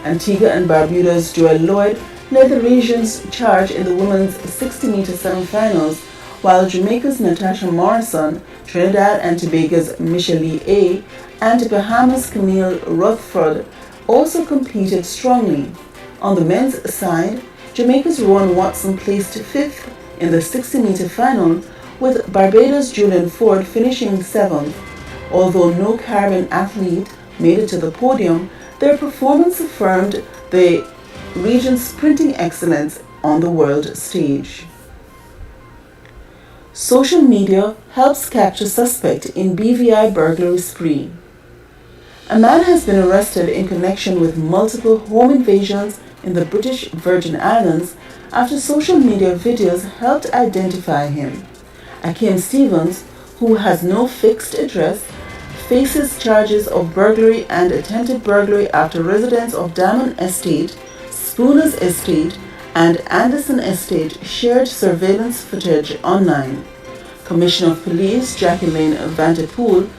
Antigua and Barbuda's Joelle Lloyd led the region's charge in the women's 60-meter semifinals, while Jamaica's Natasha Morrison, Trinidad and Tobago's Michelle A., and Bahamas' Camille Rutherford also competed strongly. On the men's side, Jamaica's Rowan Watson placed 5th in the 60-meter final, with Barbados' Julian Ford finishing 7th. Although no Caribbean athlete made it to the podium, their performance affirmed the region's sprinting excellence on the world stage. Social media helps capture suspect in BVI burglary spree. A man has been arrested in connection with multiple home invasions in the British Virgin Islands after social media videos helped identify him. Akeem Stevens, who has no fixed address, faces charges of burglary and attempted burglary after residents of Diamond Estate, Spooner's Estate, and Anderson Estate shared surveillance footage online. Commissioner of Police Jacqueline Vanderpool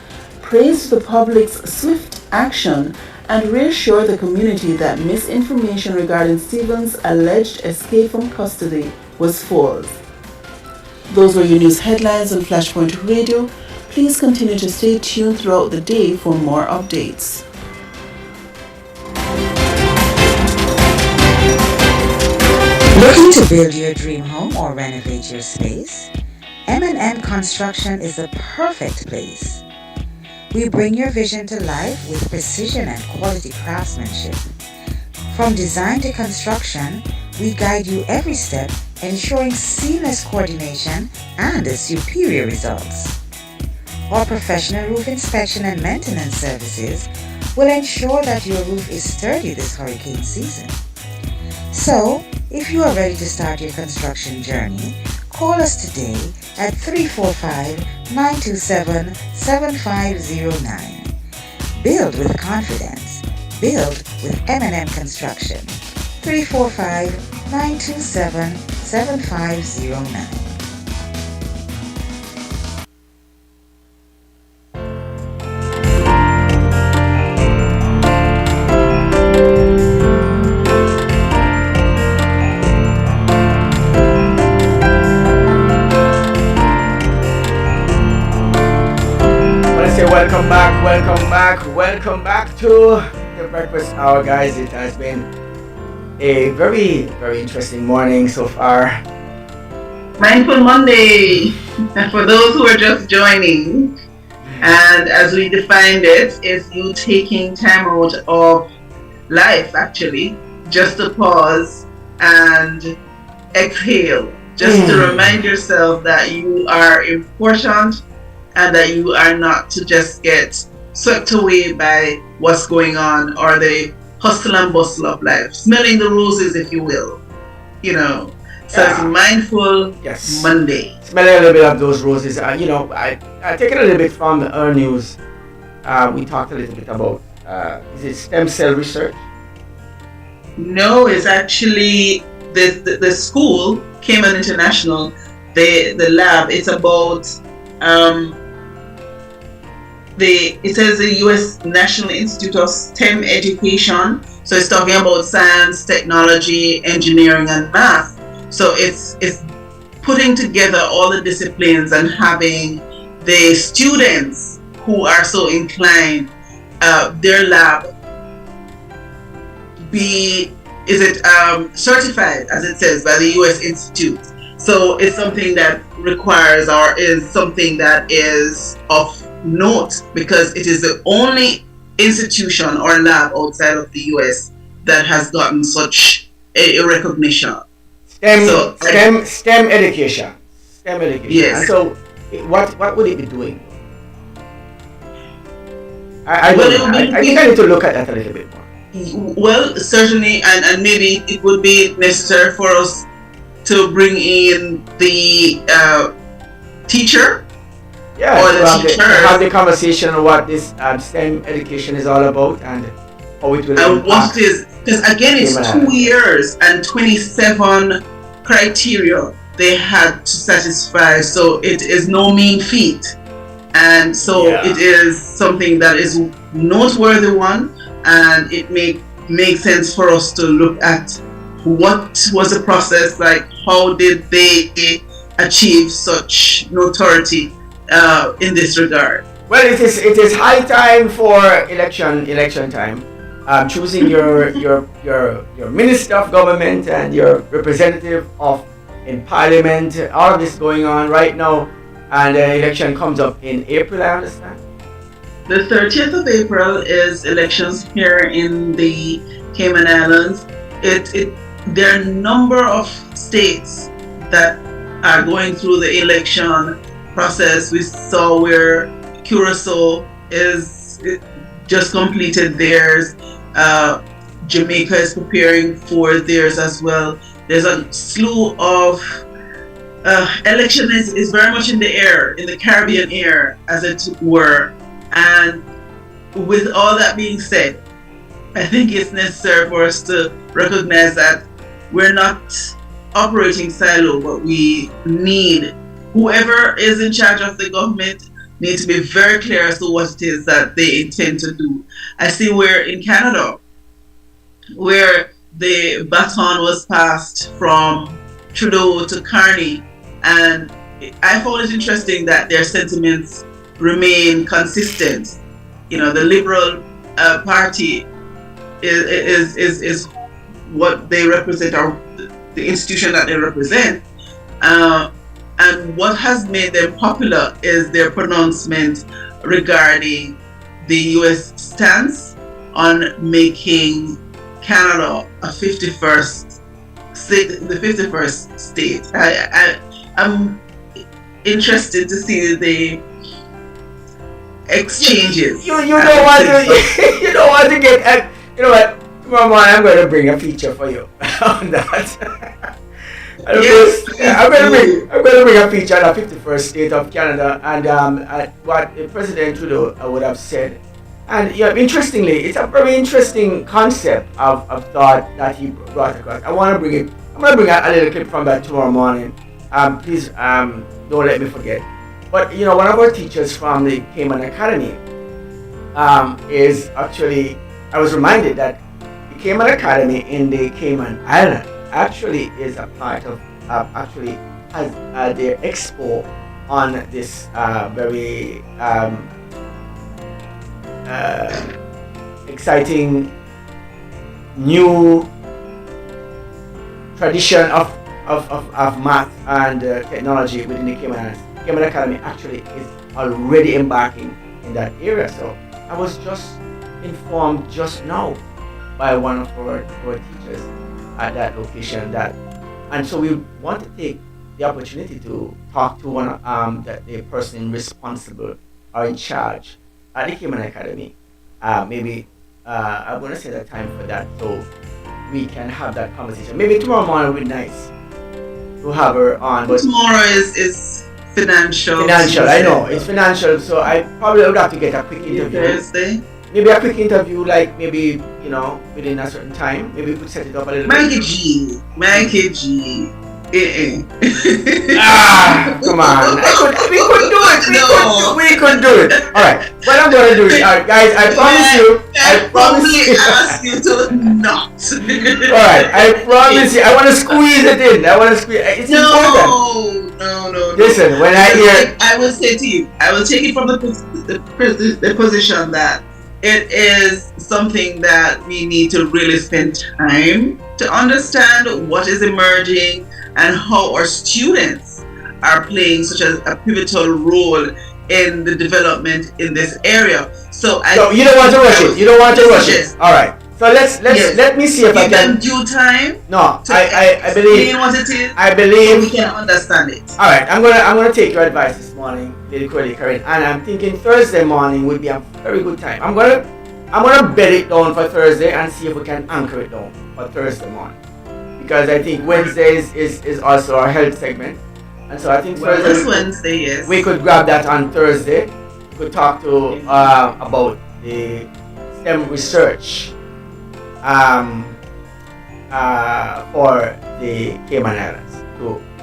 praised the public's swift action and reassured the community that misinformation regarding Stevens' alleged escape from custody was false. Those were your news headlines on Flashpoint Radio. Please continue to stay tuned throughout the day for more updates. Looking to build your dream home or renovate your space? M&M Construction is the perfect place. We bring your vision to life with precision and quality craftsmanship. From design to construction, we guide you every step, ensuring seamless coordination and superior results. Our professional roof inspection and maintenance services will ensure that your roof is sturdy this hurricane season. So, if you are ready to start your construction journey, call us today at 345-927-7509. Build with confidence. Build with M&M Construction. 345-927-7509. 7509. Welcome back to the breakfast hour, guys. It has been a very, very interesting morning so far. Mindful Monday, for those who are just joining, and as we defined it, is you taking time out of life, actually, just to pause and exhale, just to remind yourself that you are important and that you are not to just get swept away by what's going on or the hustle and bustle of life, smelling the roses, if you will, So it's Mindful Monday. Smelling a little bit of those roses. I take it a little bit from the news. We talked a little bit about is it stem cell research? No, it's actually the school, Cayman International, the lab. It's about it says the U.S. National Institute of STEM Education. So it's talking about science, technology, engineering, and math. So it's putting together all the disciplines and having the students who are so inclined, their lab be certified, as it says, by the U.S. Institute. So it's something that requires or is something that is of note because it is the only institution or lab outside of the US that has gotten such a recognition. STEM education. Yes. And so, what would it be doing? I think I need to look at that a little bit more. Well, certainly, and maybe it would be necessary for us to bring in the teacher. Yeah, to have the conversation on what this STEM education is all about and how it will and what is, because again it's 2 years and 27 criteria they had to satisfy, so it is no mean feat, and so it is something that is noteworthy one, and it makes sense for us to look at what was the process like, how did they achieve such notoriety in this regard. Well, it is high time for election time. Choosing your minister of government and your representative in parliament. All of this going on right now, and the election comes up in April, I understand. The 30th of April is elections here in the Cayman Islands. There are a number of states that are going through the election process. We saw where Curacao is just completed theirs. Jamaica is preparing for theirs as well. There's a slew of election is very much in the air, in the Caribbean air, as it were. And with all that being said, I think it's necessary for us to recognize that we're not operating silo, but we need whoever is in charge of the government needs to be very clear as to what it is that they intend to do. I see where in Canada, where the baton was passed from Trudeau to Carney, and I found it interesting that their sentiments remain consistent. The Liberal Party is what they represent, or the institution that they represent. And what has made them popular is their pronouncement regarding the U.S. stance on making Canada a 51st state, the 51st state. I'm interested to see the exchanges. You don't want to get. You know what? Tomorrow morning I'm going to bring a feature for you on that. I'm going to bring a feature on the 51st state of Canada, and what President Trudeau would have said And interestingly, it's a very interesting concept of thought that he brought across. I want to bring it. I'm going to bring a little clip from that tomorrow morning. Please don't let me forget. But one of our teachers from the Cayman Academy is actually. I was reminded that the Cayman Academy in the Cayman Island actually is a part of. Actually has their expo on this very exciting new tradition of math and technology within the Cayman Islands. Cayman Academy actually is already embarking in that area. So I was just informed just now by one of our teachers at that location and so we want to take the opportunity to talk to the person responsible or in charge at the Cayman Academy. Maybe I'm going to set a time for that so we can have that conversation. Maybe tomorrow morning would be nice to have her on. But tomorrow is financial. Financial, I know. It's financial, so I probably would have to get a quick interview. Thursday? Maybe a quick interview, like maybe, within a certain time. Maybe we could set it up a little Mikey bit. Mikey G. Come on. We could do it. No. We could do it. Alright. What I'm going to do is, guys, I promise you. I promise you. ask you to not. Alright. I promise you. I want to squeeze it in. It's important. No. Listen, when I hear. I will say to you, I will take it from the position that it is something that we need to really spend time to understand what is emerging and how our students are playing such a pivotal role in the development in this area. So you don't want to rush it. You don't want to rush it. All right. So let me see if I can. Give them due time. No, I believe. What it is. I believe so we can understand it. All right. I'm gonna take your advice this morning, Lady CoraleeKaren, and I'm thinking Thursday morning would be a very good time. I'm gonna bed it down for Thursday and see if we can anchor it down for Thursday morning. Because I think Wednesdays is also our health segment. And so I think Wednesday, yes. We could grab that on Thursday. We could talk to about the STEM research for the Cayman Islands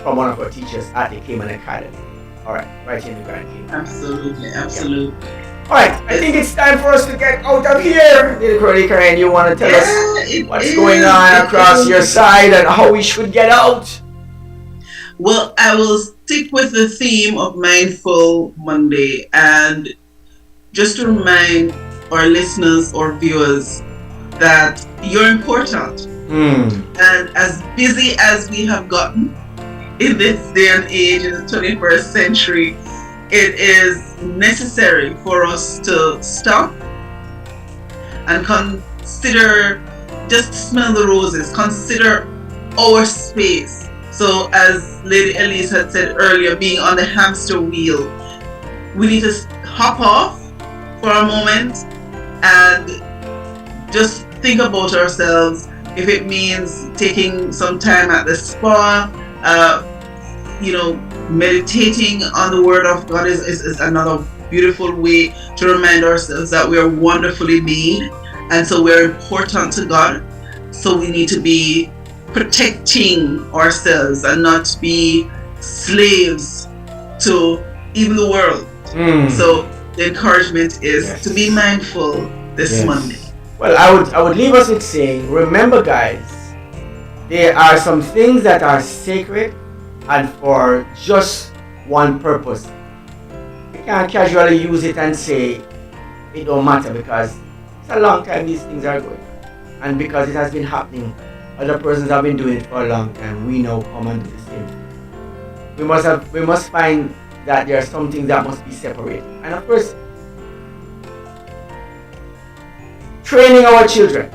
from one of our teachers at the Cayman Academy. Alright, right here in the Grand Cayman. Absolutely. Yeah. Alright, I think it's time for us to get out of here. Lady CoraleeKaren, you want to tell us what's going on across your side and how we should get out? Well, I will stick with the theme of Mindful Monday and just to remind our listeners or viewers that you're important. And as busy as we have gotten in this day and age, in the 21st century, it is necessary for us to stop and consider, just smell the roses, consider our space. So as Lady Elise had said earlier, being on the hamster wheel, we need to hop off for a moment and just think about ourselves. If it means taking some time at the spa, meditating on the Word of God is another beautiful way to remind ourselves that we are wonderfully made, and so we're important to God. So we need to be protecting ourselves and not be slaves to even the world. So the encouragement is to be mindful this Monday. Well, I would leave us with saying, remember guys, there are some things that are sacred and for just one purpose. You can't casually use it and say it don't matter because it's a long time these things are going on. And because it has been happening, other persons have been doing it for a long time, we now come and do the same thing. We must find that there are some things that must be separated. And of course, training our children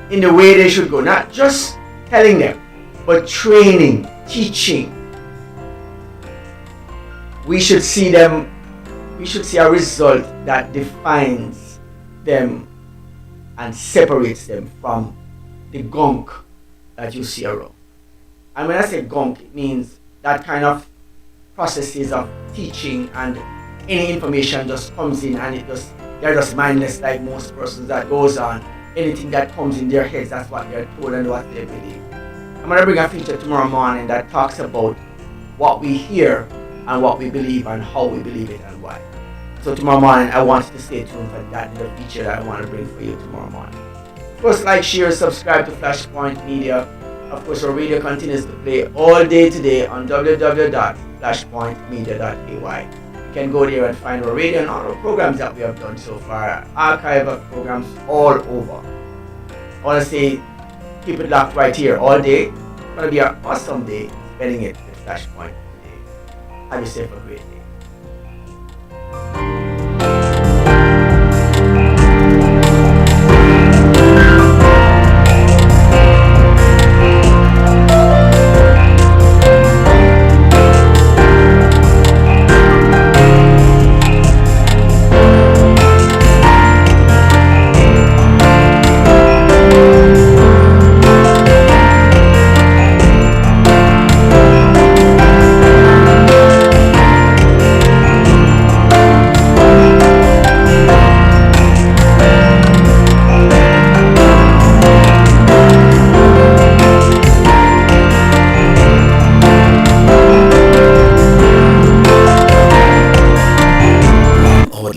in the way they should go, not just telling them, but training, teaching. We should see a result that defines them and separates them from the gunk that you see around. And when I say gunk, it means that kind of processes of teaching and any information just comes in and it just they're just mindless like most persons that goes on. Anything that comes in their heads, that's what they're told and what they believe. I'm going to bring a feature tomorrow morning that talks about what we hear and what we believe and how we believe it and why. So tomorrow morning, I want you to stay tuned for that little feature that I want to bring for you tomorrow morning. Of course, like, share, subscribe to Flashpoint Media. Of course, our radio continues to play all day today on www.flashpointmedia.ay. You can go there and find our radio and all our programs that we have done so far. Archive of programs all over. I want to say, keep it locked right here all day. It's going to be an awesome day spending it with Flashpoint today. Have yourself a great day.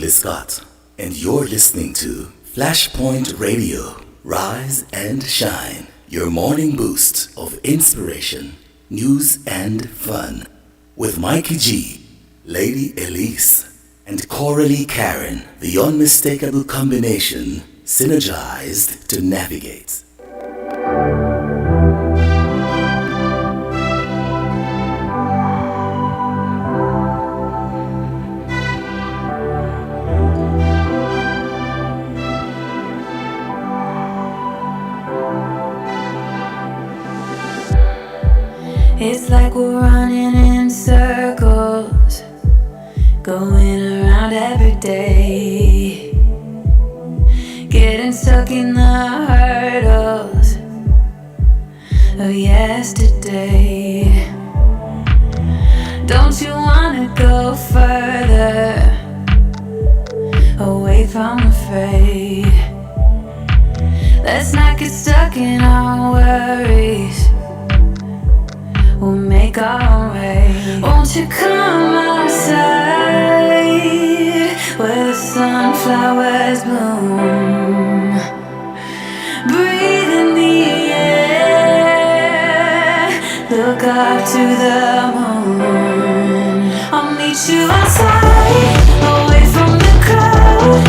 Scott, and you're listening to Flashpoint Radio. Rise and shine. Your morning boost of inspiration, news, and fun. With Mikey G, Lady Elise, and CoraleeKaren, the unmistakable combination, synergized to navigate. It's like we're running in circles, going around every day, getting stuck in the hurdles of yesterday. Don't you wanna go further, away from the fray? Let's not get stuck in our worries, we'll make our way. Won't you come outside where the sunflowers bloom? Breathe in the air, look up to the moon. I'll meet you outside, away from the crowd.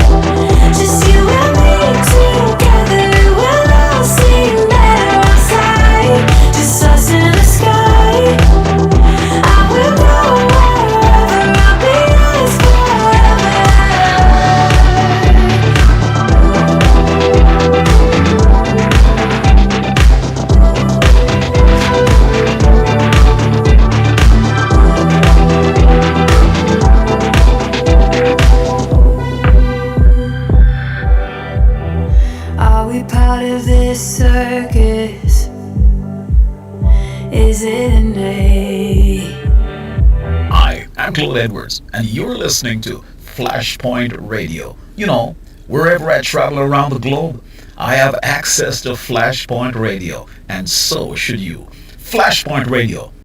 Just you and me together, we'll all sing better outside. Just us in the sky. Part of this circus, is it an A? Hi, I'm Claude Edwards, and you're listening to Flashpoint Radio. You know, wherever I travel around the globe, I have access to Flashpoint Radio, and so should you. Flashpoint Radio,